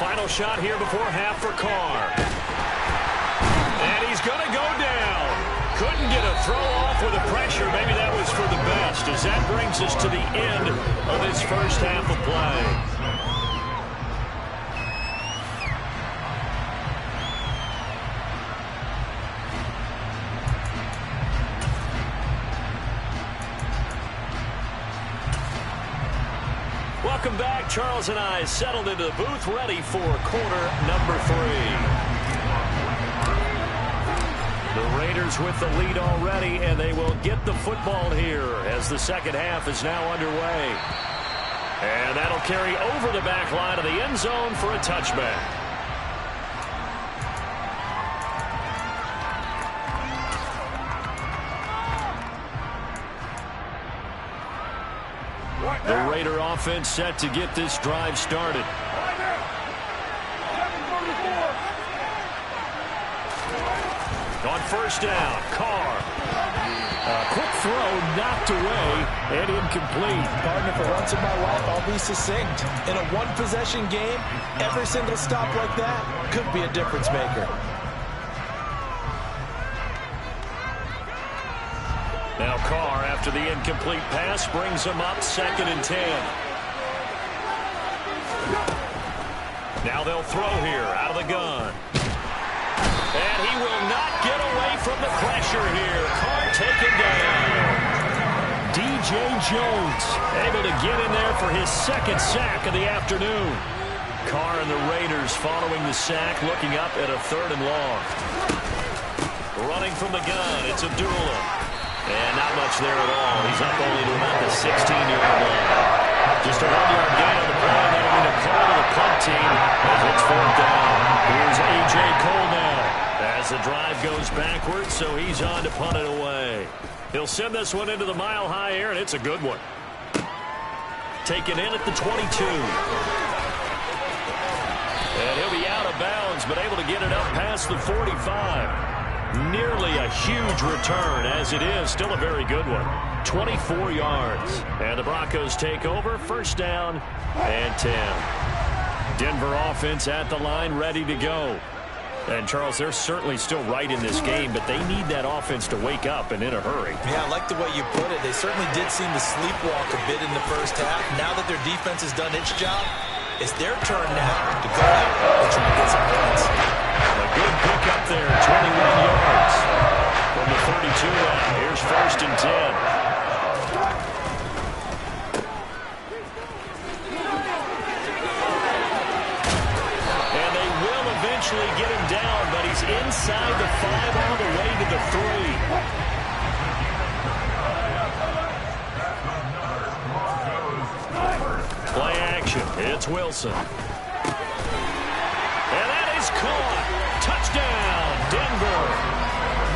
final shot here before half for Carr. And he's going to go down. Couldn't get a throw off with the pressure. Maybe that was for the best, as that brings us to the end of his first half of play. Welcome back. Charles and I settled into the booth, ready for quarter number 3. The Raiders with the lead already, and they will get the football here as the second half is now underway. And that'll carry over the back line of the end zone for a touchback. The Raider offense set to get this drive started. On first down, Carr. A quick throw knocked away and incomplete. Partner, for once in my life, I'll be succinct. In a one-possession game, every single stop like that could be a difference maker. Now Carr, after the incomplete pass, brings him up 2nd and 10. Now they'll throw here out of the gun. And he will not get away from the pressure here. Carr taken down. D.J. Jones able to get in there for his 2nd sack of the afternoon. Carr and the Raiders following the sack, looking up at a 3rd and long. Running from the gun, it's Abdullah. And not much there at all. He's up only to about the 16-yard line. Just a 1-yard gain on the play. That'll be the call to the punt team as it's 4th down. Here's A.J. Cole now as the drive goes backwards, so he's on to punt it away. He'll send this one into the mile-high air, and it's a good one. Taken in at the 22. And he'll be out of bounds, but able to get it up past the 45. Nearly a huge return, as it is still a very good one. 24 yards. And the Broncos take over. First down and 10. Denver offense at the line, ready to go. And, Charles, they're certainly still right in this game, but they need that offense to wake up and in a hurry. Yeah, I like the way you put it. They certainly did seem to sleepwalk a bit in the first half. Now that their defense has done its job, it's their turn now to go out and try to get some points. A good pick up there, 21 yards from the 32 line. Here's 1st and 10. And they will eventually get him down, but he's inside the 5 all the way to the 3. Play action. It's Wilson. And that is caught. Touchdown, Denver.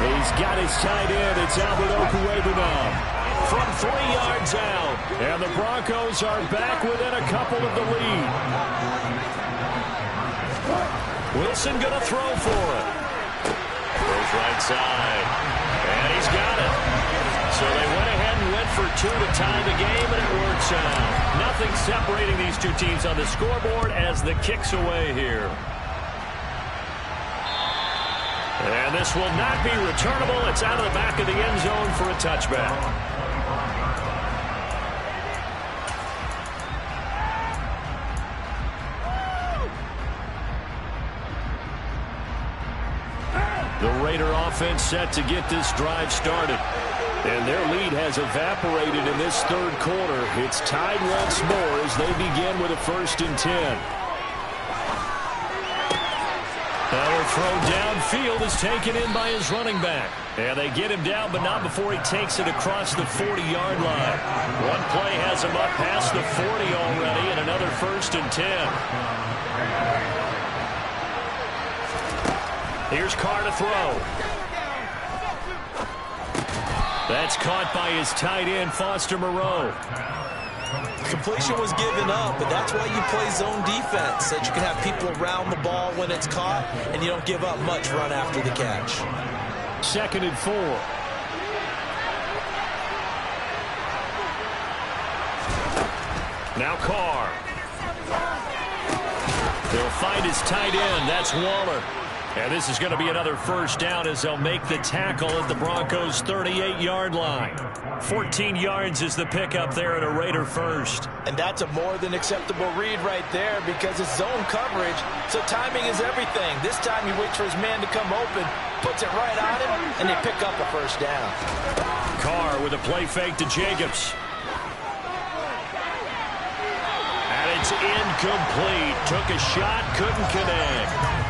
He's got his tight end. It's Albert Okwuegbunam. From 3 yards out. And the Broncos are back within a couple of the lead. Wilson going to throw for it. Goes right side. And he's got it. So they went ahead and went for 2 to tie the game, and it works out. Nothing separating these two teams on the scoreboard as the kick's away here. And this will not be returnable. It's out of the back of the end zone for a touchback. The Raider offense set to get this drive started. And their lead has evaporated in this 3rd quarter. It's tied once more as they begin with a 1st and 10. Now a throw downfield is taken in by his running back. And they get him down, but not before he takes it across the 40-yard line. One play has him up past the 40 already, and another 1st and 10. Here's Carr to throw. That's caught by his tight end, Foster Moreau. Completion was given up, but that's why you play zone defense, so that you can have people around the ball when it's caught, and you don't give up much run after the catch. 2nd and 4. Now Carr. He'll find his tight end. That's Waller. And this is going to be another first down as they'll make the tackle at the Broncos' 38-yard line. 14 yards is the pickup there at a Raider first. And that's a more than acceptable read right there because it's zone coverage, so timing is everything. This time he waits for his man to come open, puts it right on him, and they pick up a first down. Carr with a play fake to Jacobs. And it's incomplete. Took a shot, couldn't connect.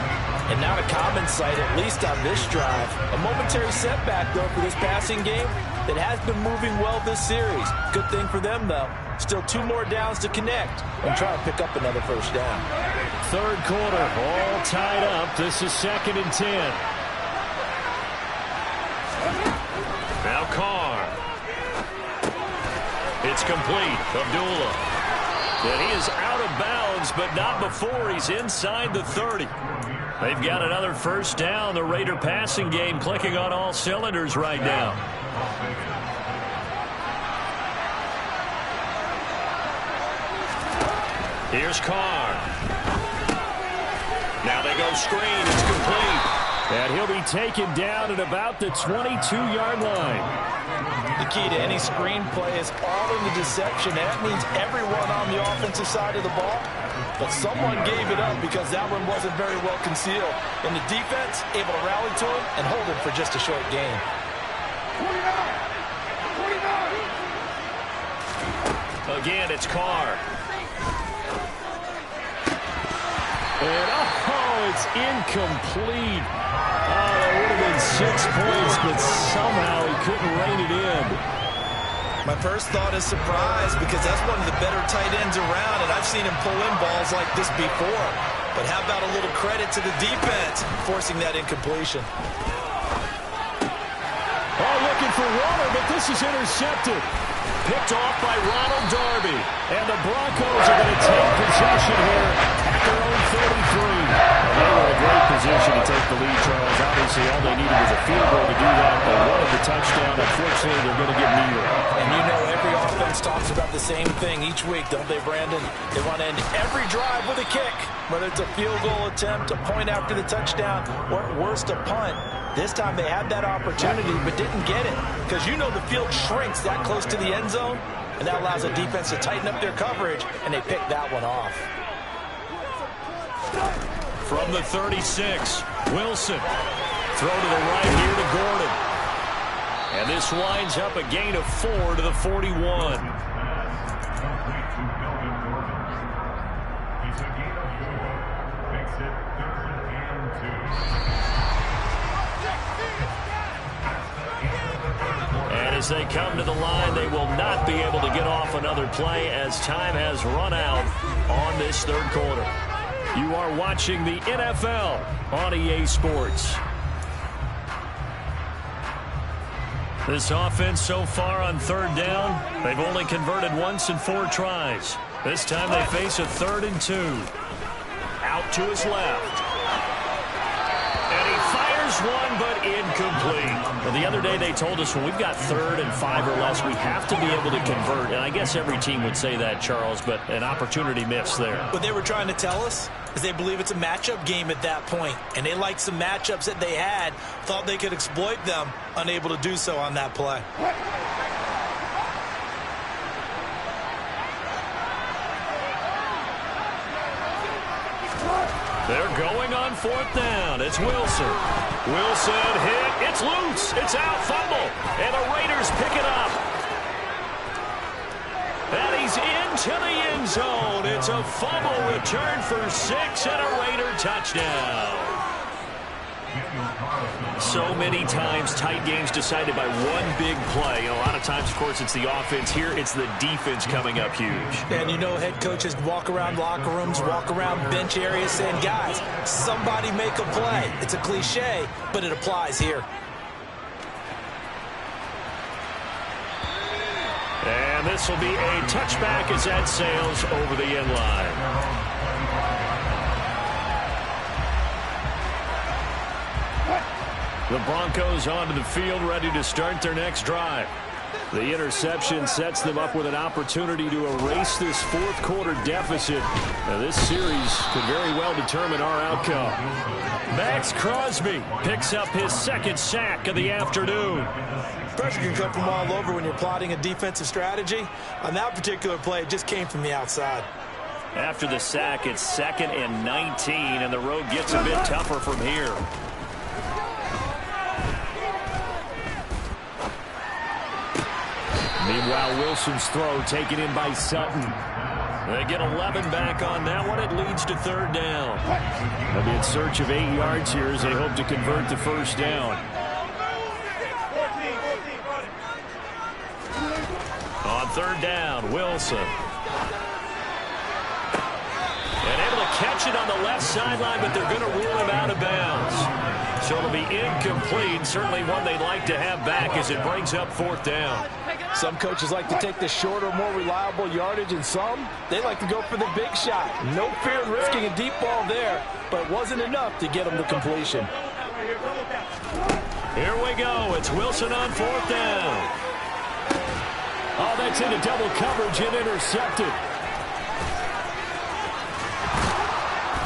And not a common sight, at least on this drive. A momentary setback, though, for this passing game that has been moving well this series. Good thing for them, though. Still 2 more downs to connect and try to pick up another first down. Third quarter, all tied up. This is 2nd and 10. Now Carr. It's complete. Abdullah. And he is out of bounds, but not before he's inside the 30. They've got another first down. The Raider passing game clicking on all cylinders right now. Here's Carr. Now they go screen. It's complete. And he'll be taken down at about the 22-yard line. The key to any screen play is all in the deception. That means everyone on the offensive side of the ball. But someone gave it up because that one wasn't very well concealed. And the defense able to rally to him and hold him for just a short gain. 49. Again, it's Carr. And it's incomplete. That would have been 6 points, but somehow he couldn't rein it in. My first thought is surprise because that's one of the better tight ends around, and I've seen him pull in balls like this before. But how about a little credit to the defense forcing that incompletion? Looking for Waller, but this is intercepted. Picked off by Ronald Darby. And the Broncos are going to take possession here at their own 33. They were in a great position to take the lead, Charles. Obviously, all they needed was a field goal to do that. They wanted the touchdown. Unfortunately, they're going to get neither. And you know every offense talks about the same thing each week, don't they, Brandon? They want to end every drive with a kick, whether it's a field goal attempt, a point after the touchdown, or at worst, a punt. This time they had that opportunity but didn't get it because you know the field shrinks that close to the end zone, and that allows the defense to tighten up their coverage, and they picked that one off. From the 36, Wilson. Throw to the right here to Gordon. And this winds up a gain of 4 to the 41. As they come to the line, they will not be able to get off another play as time has run out on this third quarter. You are watching the NFL on EA Sports. This offense so far on third down, they've only converted once in 4 tries. This time they face a 3rd and 2. Out to his left. And he fires one, but incomplete. Well, the other day they told us when we've got 3rd and 5 or less, we have to be able to convert. And I guess every team would say that, Charles, but an opportunity missed there. What they were trying to tell us is they believe it's a matchup game at that point. And they liked some matchups that they had, thought they could exploit them, unable to do so on that play. They're going on 4th down. It's Wilson. Wilson hit. It's loose. It's out. Fumble. And the Raiders pick it up. And he's into the end zone. It's a fumble return for 6 and a Raider touchdown. So many times tight games decided by one big play. A lot of times, of course, it's the offense. Here, it's the defense coming up huge. And you know head coaches walk around locker rooms, walk around bench areas saying, guys, somebody make a play. It's a cliche, but it applies here. And this will be a touchback as that sails over the end line. The Broncos onto the field, ready to start their next drive. The interception sets them up with an opportunity to erase this fourth quarter deficit. Now, this series could very well determine our outcome. Max Crosby picks up his second sack of the afternoon. Pressure can come from all over when you're plotting a defensive strategy. On that particular play, it just came from the outside. After the sack, it's 2nd and 19, and the road gets a bit tougher from here. Meanwhile, Wilson's throw taken in by Sutton. They get 11 back on that one. It leads to 3rd down. They'll be in search of 8 yards here as they hope to convert the first down. On 3rd down, Wilson. And able to catch it on the left sideline, but they're going to rule him out of bounds. So it'll be incomplete. Certainly one they'd like to have back as it brings up 4th down. Some coaches like to take the shorter, more reliable yardage, and some, they like to go for the big shot. No fear in risking a deep ball there, but it wasn't enough to get them to completion. Here we go. It's Wilson on 4th down. Oh, that's into double coverage and intercepted.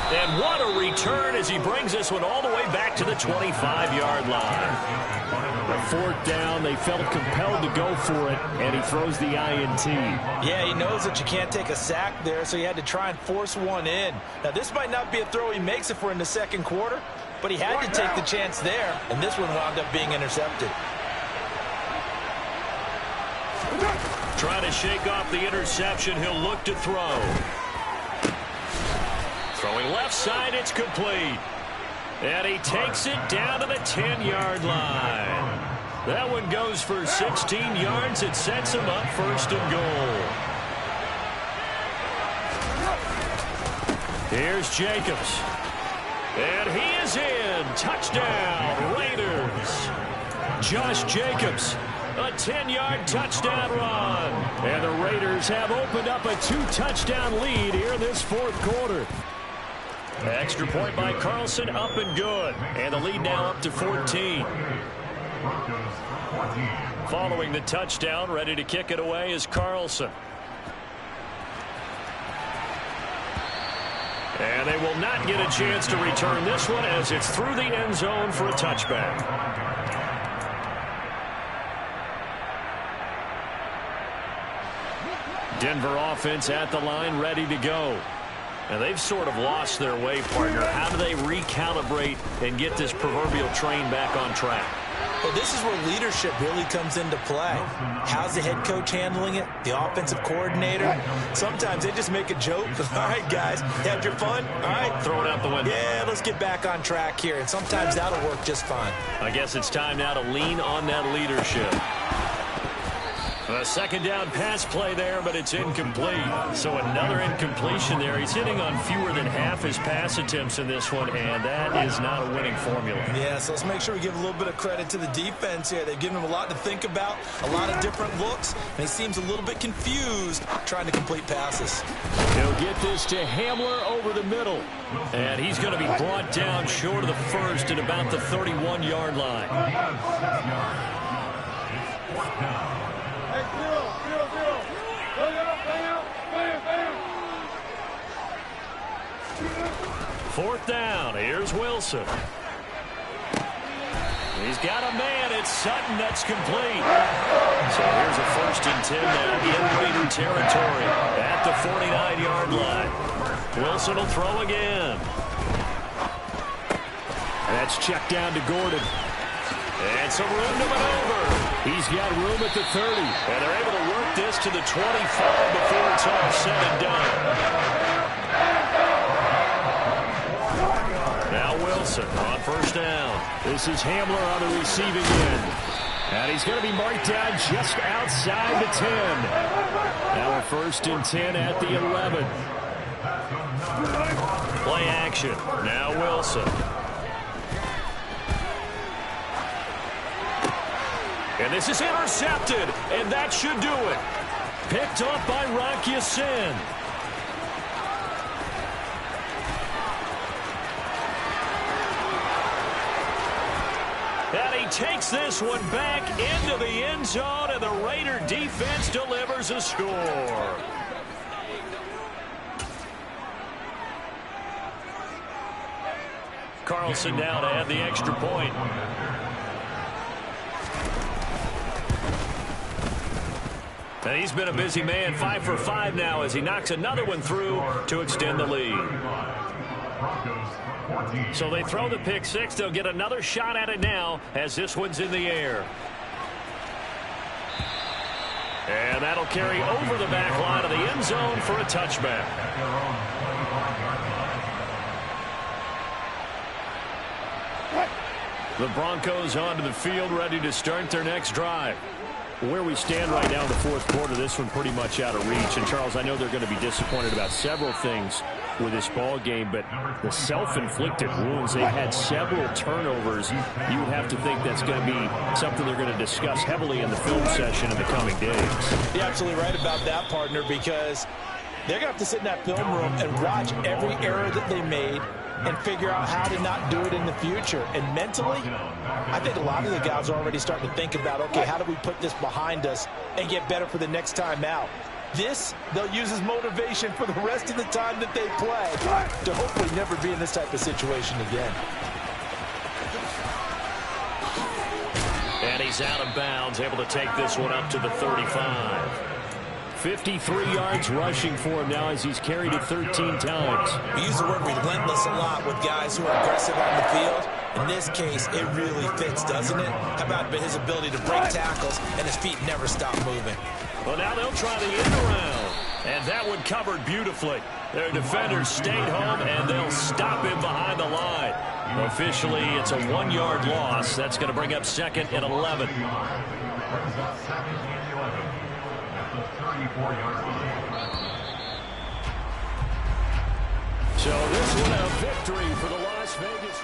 And what a return as he brings this one all the way back to the 25-yard line. On 4th down, they felt compelled to go for it, and he throws the INT. Yeah, he knows that you can't take a sack there, so he had to try and force one in. Now, this might not be a throw he makes if we're in the 2nd quarter, but he had to take the chance there, and this one wound up being intercepted. Trying to shake off the interception. He'll look to throw. Throwing left side, it's complete. And he takes it down to the 10-yard line. That one goes for 16 yards. It sets him up 1st and goal. Here's Jacobs. And he is in. Touchdown, Raiders. Josh Jacobs. A 10-yard touchdown run. And the Raiders have opened up a 2-touchdown lead here in this 4th quarter. Extra point by Carlson, up and good. And the lead now up to 14. Following the touchdown, ready to kick it away is Carlson. And they will not get a chance to return this one as it's through the end zone for a touchback. Denver offense at the line, ready to go. And they've sort of lost their way, partner. How do they recalibrate and get this proverbial train back on track? Well, this is where leadership really comes into play. How's the head coach handling it? The offensive coordinator? Sometimes they just make a joke. All right, guys, had your fun? All right. Throw it out the window. Yeah, let's get back on track here. And sometimes that'll work just fine. I guess it's time now to lean on that leadership. A 2nd down pass play there, but it's incomplete. So another incompletion there. He's hitting on fewer than half his pass attempts in this one, and that is not a winning formula. Yeah, so let's make sure we give a little bit of credit to the defense here. They've given him a lot to think about, a lot of different looks, and he seems a little bit confused trying to complete passes. He'll get this to Hamler over the middle. And he's going to be brought down short of the first at about the 31-yard line. 4th down. Here's Wilson. He's got a man. It's Sutton. That's complete. So here's a 1st and 10 now in Raider territory at the 49-yard line. Wilson will throw again. And that's checked down to Gordon. And some room to maneuver. He's got room at the 30. And they're able to work this to the 25 before it's all said and done. Now Wilson on 1st down. This is Hamler on the receiving end. And he's going to be marked down just outside the 10. Now a 1st and 10 at the 11. Play action. Now Wilson. And this is intercepted, and that should do it. Picked up by Rock Ya-Sin. And he takes this one back into the end zone, and the Raider defense delivers a score. Carlson now to add the extra point. And he's been a busy man, 5 for 5 now as he knocks another one through to extend the lead. So they throw the pick six. They'll get another shot at it now as this one's in the air. And that'll carry over the back line of the end zone for a touchback. The Broncos onto the field, ready to start their next drive. Where we stand right now in the fourth quarter, this one pretty much out of reach. And, Charles, I know they're going to be disappointed about several things with this ball game, but the self-inflicted wounds, they had several turnovers. You would have to think that's going to be something they're going to discuss heavily in the film session in the coming days. You're absolutely right about that, partner, because they're going to have to sit in that film room and watch every error that they made and figure out how to not do it in the future. And mentally, I think a lot of the guys are already starting to think about, okay, how do we put this behind us and get better for the next time out? This, they'll use as motivation for the rest of the time that they play to hopefully never be in this type of situation again. And he's out of bounds, able to take this one up to the 35. 53 yards rushing for him now as he's carried it 13 times. We use the word relentless a lot with guys who are aggressive on the field. In this case, it really fits, doesn't it? How about his ability to break tackles and his feet never stop moving? Well, now they'll try the end around. And that one covered beautifully. Their defenders stayed home, and they'll stop him behind the line. Officially, it's a 1-yard loss. That's going to bring up second and 11. So this one a victory for the Las Vegas.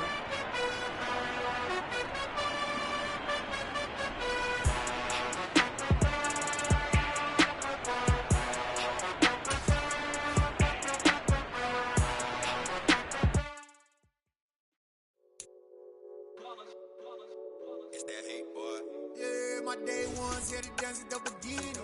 It's that hate, boy. Yeah, my day ones here to dance at the beginning.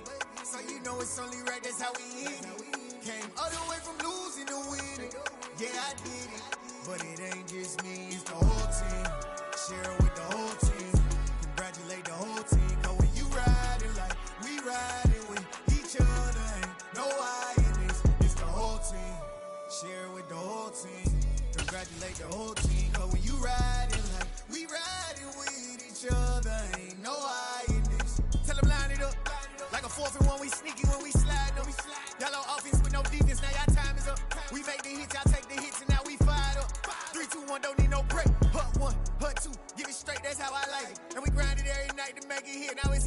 So you know it's only right, that's how we end it. Came all the way from losing to winning. Yeah, I did it. But it ain't just me, it's the whole team. Share it with the whole team. Congratulate the whole team. Cause when you riding like we riding with each other, ain't no I in this. It's the whole team. Share it with the whole team. Congratulate the whole team. Cause when you riding like we riding with each other, ain't no I in this. Tell them line it up. Like a 4th and 1, we sneaky when we slide them. Y'all on offense with no defense, now y'all time is up. We make the hits, y'all take the hits, and now we fired up. 3, 2, 1, don't need no break. Hut 1, hut 2, give it straight, that's how I like it. And we grind it every night to make it hit, now it's